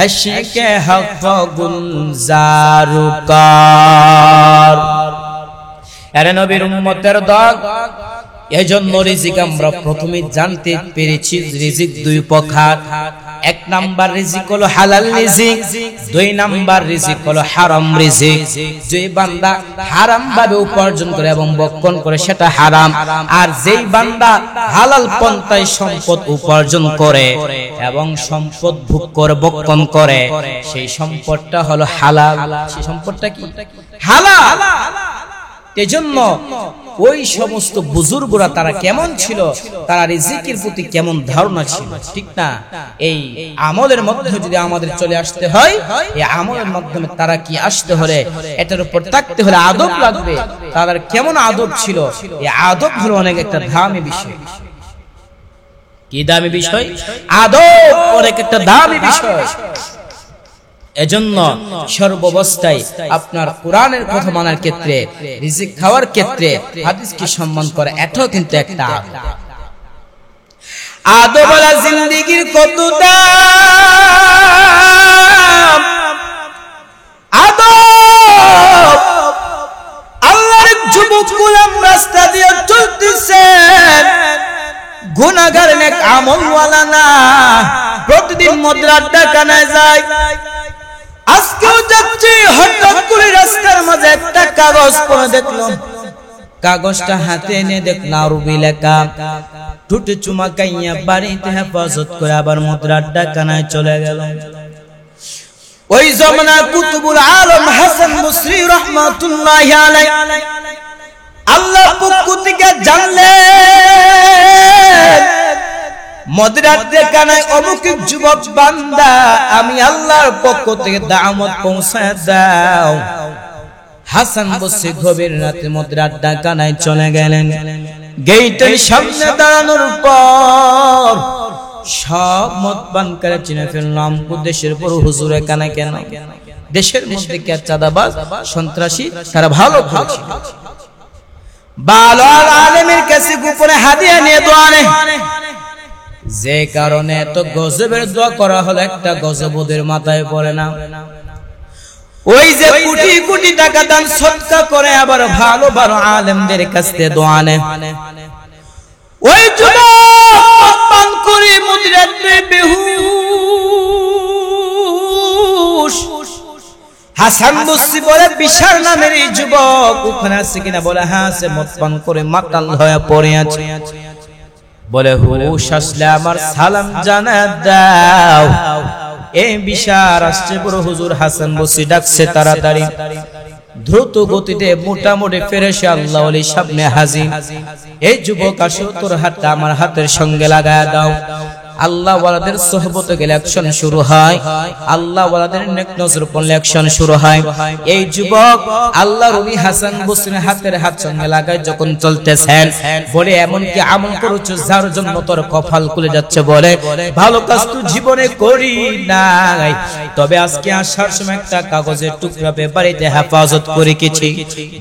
इश्क़ हक़ गुलजार कर। আরে নবীর উম্মতের দল, এজন্য রিজিক আমরা প্রথমে জানতে পেরেছি, রিজিক দুই প্রকার। এক নাম্বার রিজিক হলো হালাল রিজিক, দুই নাম্বার রিজিক হলো হারাম রিজিক। যে বান্দা হারাম ভাবে উপার্জন করে এবং ভক্ষণ করে সেটা হারাম, আর যেই বান্দা হালাল পন্থায় সম্পদ উপার্জন করে এবং সম্পদ ভোগ করে ভক্ষণ করে সেই সম্পদটা হলো হালাল। সেই সম্পদটা কি? হালাল। এজন্য ওই সমস্ত বুজুর্গরা তারা কেমন ছিল, তারা রিজিকের প্রতি কেমন ধারণা ছিল, ঠিক না? এই আমলের মধ্যে যদি আমাদের চলে আসতে হয়, এই আমলের মাধ্যমে তারা কি আসতে হলে এটার উপর থাকতে হলে আদব লাগবে। তাদের কেমন আদব ছিল, এই আদব হলো অনেক একটা দামি বিষয়। কি দামি বিষয়? আদব অনেক একটা দামি বিষয়। এজন্য সর্বাবস্থায় আপনার কোরআনের কথা মানার ক্ষেত্রে, রিজিক খাওয়ার ক্ষেত্রে হাদিসকে সম্মান করা, এটাও কিন্তু একটা আদব। আদবওয়ালা জিন্দেগির কত দাম! আদব! আল্লাহর যুবক গোলাম রাস্তা দিয়ে চলতেছেন, গুনাহগার নেক আমলওয়ালা না, প্রতিদিন মুদ্রার টাকানায় যায়। আজকেও যাচ্ছি, হঠাৎ করে রাস্তার মাঝে একটা কাগজ পড়ে দেখলাম, কাগজটা হাতে এনে দেখলাম আরবি লেখা, ঠোঁটে চুমাকাইয়া বাড়িতে হেফাজত করে আবার মুদ্রার টাকানায় চলে গেল। ওই জমানার কুতুবুল আলম হাসান বসরি রাহমাতুল্লাহি আলাইহি আল্লাহর পক্ষ থেকে জানলেন, মুদ্রার টাকানায় অমুক যুবক বান্দা আমি আল্লাহর পক্ষ থেকে দাওয়াত পৌঁছায় দাও। হাসান বসরি গভীর রাতে মুদ্রার টাকানায় চলে গেলেন। গেটের সামনে দাঁড়ানোর পর সব মদ পান করে চিনে ফেললাম, দেশের বড় হুজুর এখানে কেন? দেশের মধ্যে কে চাঁদাবাজ সন্ত্রাসী তারা ভালো করেছে। ভালো আলেমের কাছে গোপনে হাদিয়া নিয়ে দোয়া নেয়, যে কারণে এত গজবের দোয়া করা হলো একটা গজব ওদের মাথায় পড়ে না। ওই যে কোটি কোটি টাকা দান সদকা করে আবার ভালো ভালো আলেমদের কাছ থেকে দোয়া নেয়, ওই যুবক পান করে মুদ্রাতে বেহুশ হাসান বসরি বলে বিশাল নামের এই যুবক ওখানে আছে কিনা? বলে হ্যাঁ আছে, মদ পান করে মাতাল হয়ে পড়ে আছে। বলে হুশ আসলে আমার সালাম জানা দাও। এই বিশাল আসছে বড় হুজুর। হাসান বসরি ডাকছে তাড়াতাড়ি, দ্রুত গতিতে মোটামুটি ফেরেশে আল্লাহ ওলির সামনে হাজির। এই যুবক আসো, তোর হাতটা আমার হাতের সঙ্গে লাগায়া দাও। আল্লাহ ওয়ালাদের সোহবতে গেলে অ্যাকশন শুরু হয়, আল্লাহ ওয়ালাদের নেক নজর পড়লে অ্যাকশন শুরু হয়। এই যুবক আল্লাহর ওলি হাসান বসরির হাতের হাত সঙ্গে লাগায় যখন চলতেছেন, বলে এমন কি আমল করেছো যার জন্য তোর কপাল খুলে যাচ্ছে? বলে ভালো কাজ তো জীবনে করি নাই, তবে আজকে আসার সময় একটা কাগজের টুকরা বাড়িতে হেফাজত করে গেছি।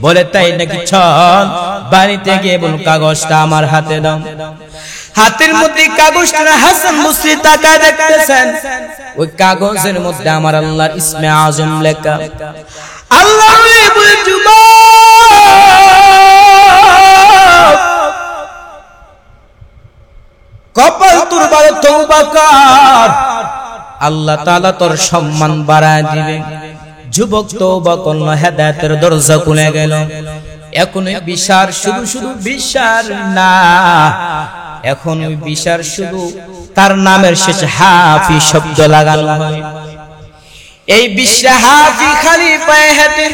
বলে তাই নাকি? চল বাড়িতে গিয়ে বল কাগজটা আমার হাতে দাও। হাতের মধ্যে কাগজটা হাসান বসরি তাকায় দেখতেছেন, ওই কাগজের মধ্যে আমার আল্লাহর ইসমে আজম লেখা। আল্লাহ বলে যুবক, কপাল তোর বারে তওবা কর, আল্লাহ তাআলা তোর সম্মান বাড়ায় দিবে। যুবক তওবা করলো, হেদায়েতের দরজা খুলে গেল। এখন ওই বিশার শুধু শুধু বিশার না, এখন ওই বিশার শুধু তার নামের শেষে হাফি শব্দ লাগানো হয়। এই বিশ্বে হাফি খালি পায়ে হেঁটে।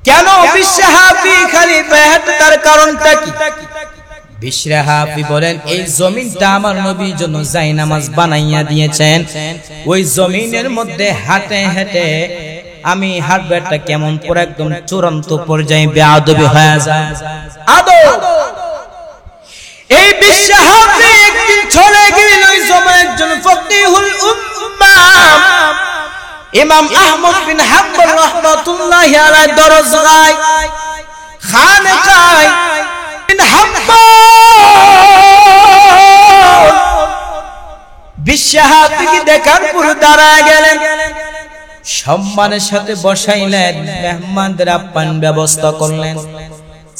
কেন বিশ্বে হাফি খালি পায়ে হেঁটে? তার কারণটা কি? বিশ্বে হাফি বলেন, এই জমিনটা আমার নবীর জন্য জায়নামাজ বানাইয়া দিয়েছেন। ওই জমিনের মধ্যে হাঁটে হেঁটে আমি হাঁটবো, একটা কেমন করে একদম চূড়ান্ত পর্যায়ে বেয়াদবি হয়ে যায়। আদব। এই বিশ্বে হাফি একদিন চলে গেল ওই সময়ের জন্য ফকিহুল উম্মাহ ইমাম আহমদ বিন হাম্বল রাহমাতুল্লাহি আলাইহি দরজগায় খানকায় বিন হাম্বল বিশ্বে হাফিকে দেখার পর দাঁড়ায় গেলেন, সম্মানের সাথে বসাইলেন, মেহমানদের আপ্যায়ন ব্যবস্থা করলেন।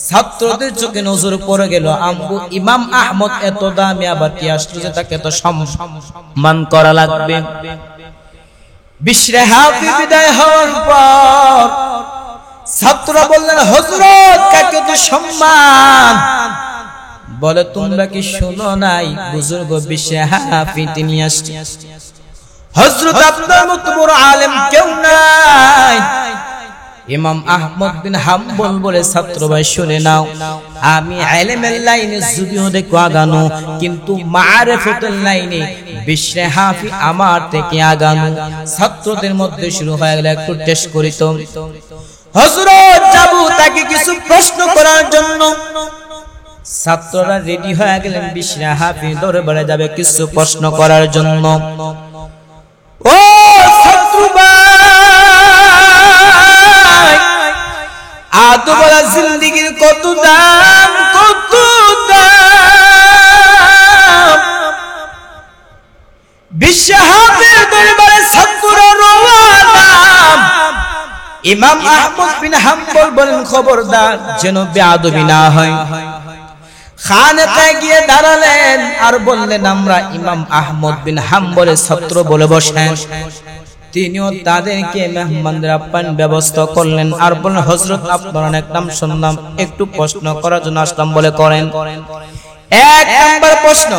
ছাত্রদের চোখে নজর পড়ে গেল, আমগো ইমাম আহমদ এত দামি, আবার কি আসলো যে তাকে তো সম্মান করা লাগবে। বিশ্রে হাফি বিদায় হওয়ার পর ছাত্ররা বললেন, হযরত কাকে তো সম্মান। বলে তোমরা কি শুনো নাই বুজুর্গ বিশ্রে হাফি তিনি আসছে? হযরত আপনার মতো বড় আলেম কেউ নাই। ইমাম আহমদ বিন হাম্বল বলে, ছাত্র ভাই শুনে নাও, আমি ইলমের লাইনে যদিও দেখো আগানো, কিন্তু মারিফাতের লাইনে বিশ্রে হাফি আমার থেকে আগানো। ছাত্রদের মধ্যে শুরু হয়ে গেল একটু টেস্ট করি তো। হযরত যাবো তাকে কিছু প্রশ্ন করার জন্য। ছাত্ররা রেডি হয়ে গেলেন, বিশ্রে হাফি দরবারে যাবে কিছু প্রশ্ন করার জন্য। ও ছাত্র ভাই, আদবলা জিন্দেগীর কত দাম, কত দাম। বিশ্বে হাফির দরবারে ছাত্ররা রওনা। ইমাম আহমদ বিন হাম্বল বলেন, খবরদার যেন বেয়াদবি না হয়। খানকায় গিয়ে দাঁড়ালেন আর বললেন, আমরা ইমাম আহমদ বিন হাম্বলের ছাত্র বলে বসেন। তিনিও তাদেরকে মেহমানদের আপ্যায়ন ব্যবস্থা করলেন আর বললেন, হযরত আপনার অনেক নাম শুনলাম, একটু প্রশ্ন করার জন্য আসলাম বলে করেন। এক নাম্বার প্রশ্ন,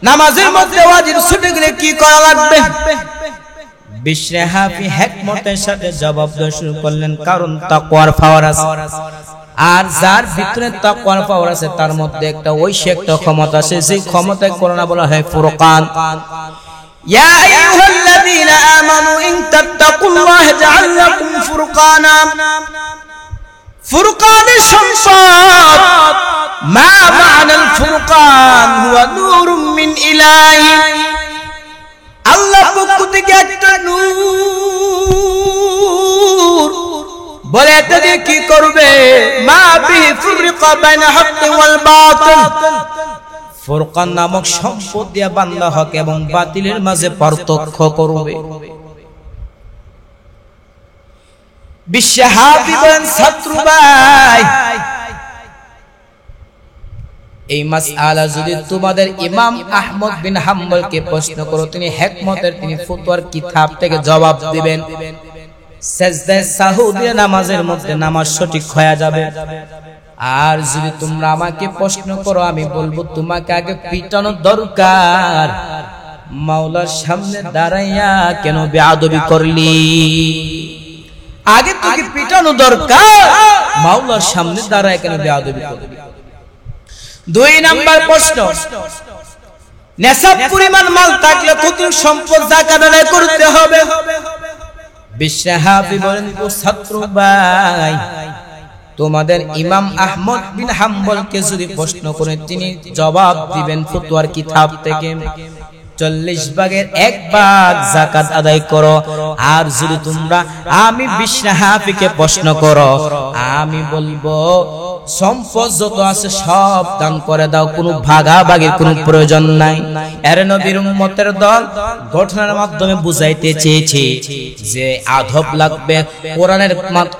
নামাজের মধ্যে ওয়াজিব ছুটে গেলে কি করা লাগবে? বিশ্রে হাফি হিকমতের সাথে জবাব দেওয়া শুরু করলেন, কারণ তাকওয়ার পাওয়ার আছে, আর যার ভিতরে তাকওয়ার পাওয়ার আছে তার মধ্যে একটা ঐশী একটা ক্ষমতা আছে, যে ক্ষমতাকে কোরআনে বলা হয় ফুরকান। ইয়া আইয়ুহাল্লাযীনা আমানু ইন তাত্তাকুল্লাহ জাআল লাকুম ফুরকানা। ফুরকানের সম্পদ, মা মা'নাল ফুরকান হুয়া নূরুম মিন ইলাহি, আল্লাহ পক্ষ থেকে একটা নূর। বলে এটা দিয়ে কি করবে? মা বিহি ফুরকা বাইনা হক ওয়াল বাতিল, ফুরকান নামক সম্পদ দিয়ে বান্দা হক এবং বাতিলের মাঝে পার্থক্য করবে। বিশ্বে হাফি বলেন, ছাত্র ভাই, এই মাসআলা যদি তোমাদের ইমাম আহমদ বিন হাম্বলকে প্রশ্ন করো, তিনি হিকমতের তিনি ফতোয়ার কিতাব থেকে জবাব দিবেন। সেজদায় সাহু দিয়ে নামাজের মধ্যে নামাজ সঠিক হয়ে যাবে। আর যদি তোমরা আমাকে প্রশ্ন করো, আমি বলবো তোমাকে আগে পিটানো দরকার। মাওলার সামনে দাঁড়াইয়া কেন বেয়াদবি করলি? আগে তোকে পিটানো দরকার, মাওলার সামনে দাঁড়ায় কেন বেয়াদবি করলি? 2 নাম্বার প্রশ্ন, নেশাব পরিমাণ মাল থাকলে কত সম্পদ যাকাত আদায় করতে হবে? বিশ্বহাবি বলেন, ও ছাত্র ভাই, তোমাদের ইমাম আহমদ বিন হাম্বলকে যদি প্রশ্ন করে, তিনি জবাব দিবেন ফতোয়ার কিতাব থেকে 40 ভাগের 1 ভাগ যাকাত আদায় করো। আর যদি তোমরা আমি বিশ্বহাবিকে প্রশ্ন করো, আমি বলবো সম্পদ যত আছে সব দান করে দাও, কোনো ভাগাভাগির কোনো প্রয়োজন নাই। এর নবীর উম্মতের দল ঘটনার মাধ্যমে বুঝাইতে চেয়েছে যে আদব লাগবে। কোরআনের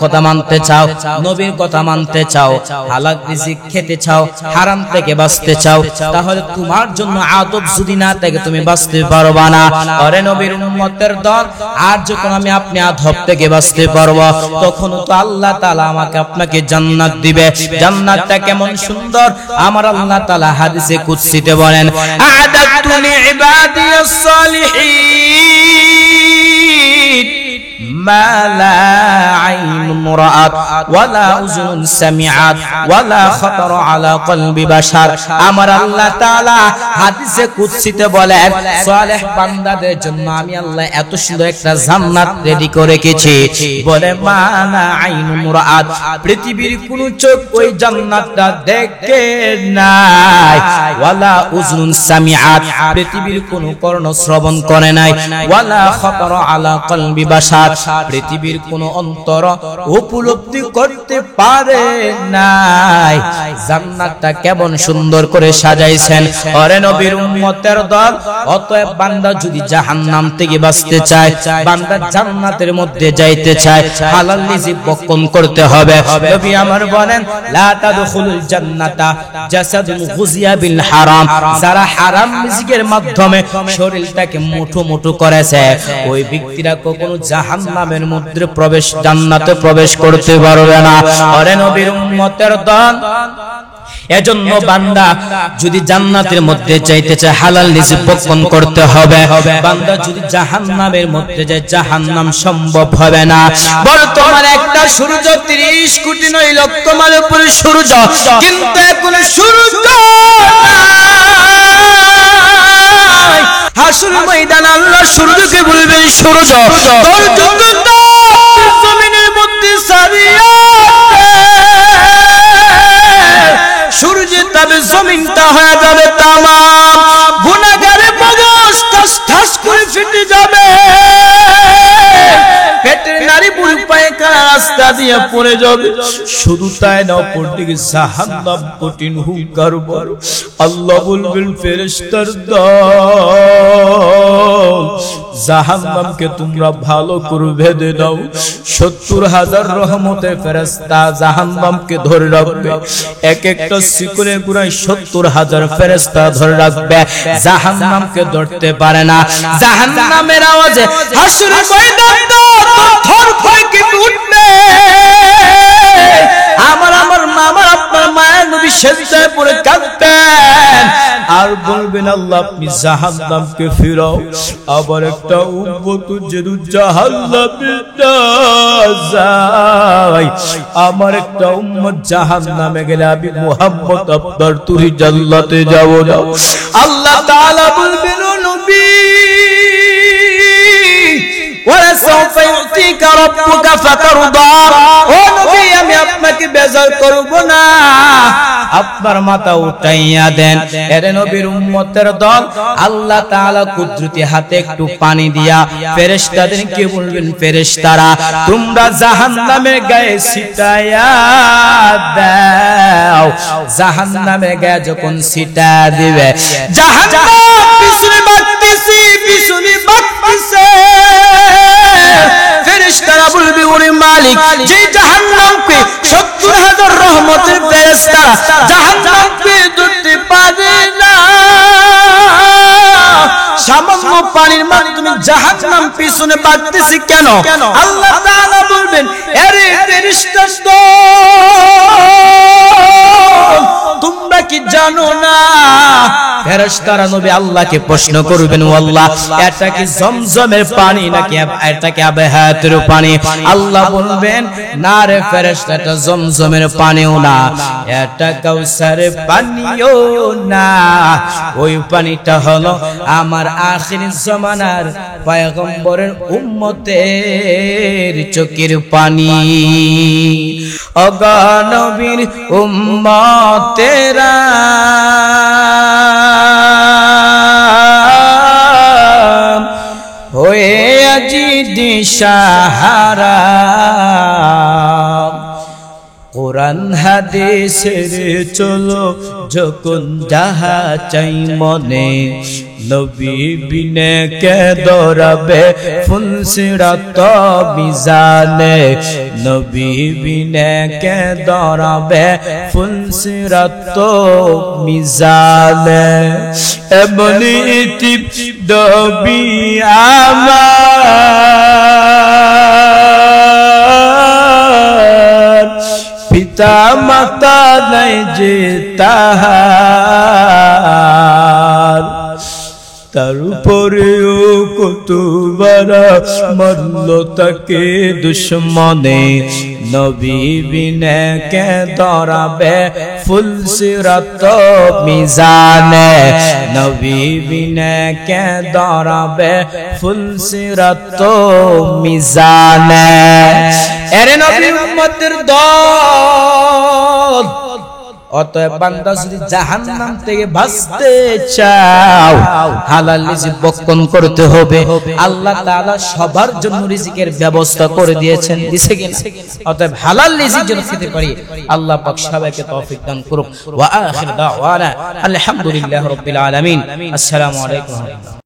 কথা মানতে চাও, নবীর কথা মানতে চাও, হালাল রিজিক খেতে চাও, হারাম থেকে বাঁচতে চাও, তাহলে তোমার জন্য আদব যদি না থাকে তুমি বাঁচতে পারবা না। আরে নবীর উম্মতের দল, আর যখন আমি আপনি আদব থেকে বাঁচতে পারবো, তখন তো আল্লাহ তাআলা আমাকে আপনাকে জান্নাত দিবে। জান্নাতটা কেমন সুন্দর, আমার আল্লাহ তাআলা হাদিসে কুদসিতে বলেন, আ'দাতু লিইবাদিয়াস সালিহিন মা লা আইনুন রাআত ওয়ালা উযুনুন সামিআত ওয়ালা খাতারা আলা কলবি বাশার। আমার আল্লাহ তাআলা হাদিসে কুদসিতে বলেন, সালেহ বান্দাদের জন্য আমি আল্লাহ এত সুন্দর একটা জান্নাত রেডি করে রেখেছি। বলে মা লা আইনুন রাআত, পৃথিবীর কোন চোখ ওই জান্নাতটা দেখে নাই। ওয়ালা উযুনুন সামিআত, পৃথিবীর কোন কর্ণ শ্রবণ করে নাই। ওয়ালা খাতারা আলা কলবি বাশার, পৃথিবীর কোন অন্তর উপলব্ধি করতে পারে নাই। জান্নাতটা কেমন সুন্দর করে সাজাইছেন। ওরে নবীর উম্মতের দল, অতএব বান্দা যদি জাহান্নাম থেকে বাঁচতে চায়, বান্দা জান্নাতের মধ্যে যাইতে চায়, হালাল রিজিক ভক্ষণ করতে হবে। নবী আমার বলেন, লা তাদখুলুল জান্নাতা জাসাদুন গুজিয়া বিল হারাম, যারা হারাম রিজিকের মাধ্যমে শরীরটাকে মুঠো মুঠো করেছে, ওই ব্যক্তিরা কখনো জাহান্নামের মধ্যে প্রবেশ, জান্নাতে প্রবেশ করতে পারবে না। ওরে নবীর উম্মতের দল, এজন্য বান্দা যদি জান্নাতের মধ্যে যাইতে চায় হালাল রিজিক ভক্ষণ করতে হবে। বান্দা যদি জাহান্নামের মধ্যে যায়, জাহান্নাম সম্ভব হবে না। বর্তমানে একটা সূর্য 30 কোটি 9 লক্ষ মাইল উপরে সূর্য, কিন্তু এখন সূর্য হাসর ময়দান আল্লাহ সূর্যকে বলবেন, সূর্য তোর যত জমিনের মধ্যে সারিয়া সূর্যের তাবে জমিনটা হয়ে যাবে তামাম, গুনাহগারে মগজ ঠাস ঠাস করে ফেটে যাবে, পেটের নারী বুড়ি পায়খানা রাস্তা দিয়ে পড়ে যাবে। শুধু তাই না, উপর দিকে জাহান্নাম কঠিন হুঙ্কার বড়। আল্লাহ বলবেন, ফেরেশতার দল, জাহান্নামকে তোমরা ভালো করে বেঁধে দাও। 70,000 রহমতের ফেরেশতা জাহান্নামকে ধরে রাখবে। এক একটা শিকলে গুড়ায় 70,000 ফেরেশতা ধরে রাখবে, জাহান্নামকে ধরতে পারে না। জাহান্নামের আওয়াজে হাসরের ময়দান থর ভয় কেঁপে উঠবে। আমার মামার আপনার মায়ের নবী সেজদায় পড়ে কাঁদতেন আর বলবেন, আল্লাহ আপনি জাহান্নামকে ফিরাও। আবার একটা উম্মত যেন জাহান্নামে না যায়, আমার একটা উম্মত জাহান্নামে গেলে আমি মুহাম্মদ আপনার তুই জান্নাতে যাব না। আল্লাহ তাআলা বলবেন, ও নবী, ওয়ালাসাউফা ইউতিকা রাব্বুকা ফাতারদা, ও নবী আমি আপনাকে বেজার করব না, আপনার মাথা উঠাইয়া দেন। এর নবীর উম্মতের দল, আল্লাহ তাআলা কুদরতি হাতে একটু পানি দিয়া ফেরেশতাদেরকে বলবেন, ফেরেশতারা তোমরা জাহান্নামের গায়ে ছিটাইয়া দাও। জাহান্নামের গায়ে যখন ছিটা দিবে, জাহান্নাম পিছনে বাঁকতেছে, পিছনে বাঁকতেছে। ফেরেশতারা বলবে, ওরে মালিক, যে জাহান্নামকে 70,000 রহমতের ফেরেশতারা জাহান্নামকে ধরতে পারে না, সামান্য পানির মাধ্যমে জাহান্নাম পিছনে বাড়তেছে কেন? আল্লাহ তাআলা বলবেন, আরে ফেরেশতা তোমরা কি জানো না? ফেরেশতারা নবী আল্লাহকে প্রশ্ন করবেন, ও আল্লাহ, এটা কি জমজমের পানি নাকি এটা কি আবে হায়াতের পানি? আল্লাহ বলবেন, না রে ফেরেশতা, এটা জমজমের পানিও না, এটা কাউসারের পানিও না। ওই পানিটা হলো আমার আখির জামানার পয়গম্বরের উম্মতের চোখের পানি। ওগো নবীর উম্মতেরা হয়ে আজি দিশাহারা, কোরআন হাদিসের চলো যখন যাহা চাই মনে, নবী বিনে কে দৌড়াবে ফুলসিরাত মিজানে, নবী বিনে কে দৌড়াবে ফুলসিরাত মিজানে। এমনি ইতিব নবী আমার, পিতা মাতা নাই যে তাহার, তার উপরেও কতবার মরল তাকে দুশ্মনে, নবী বিনে কে দৌড়াবে ফুলসিরাত মিজানে, নবী বিনে কে দৌড়াবে ফুলসিরাত মিজানে। এরে নবী উম্মতের দল, অতএব বান্দা যদি জাহান্নাম থেকে বাঁচতে চাও, হালাল রিজিক ভক্ষণ করতে হবে। আল্লাহ তাআলা সবার জন্য রিজিকের ব্যবস্থা করে দিয়েছেন, দিছে কিনা? অতএব হালাল রিজিক যেন খেতে পারি, আল্লাহ পাক সবাইকে তৌফিক দান করুক। ওয়া আখির দাওয়ানা আলহামদুলিল্লাহি রাব্বিল আলামিন। আসসালামু আলাইকুম।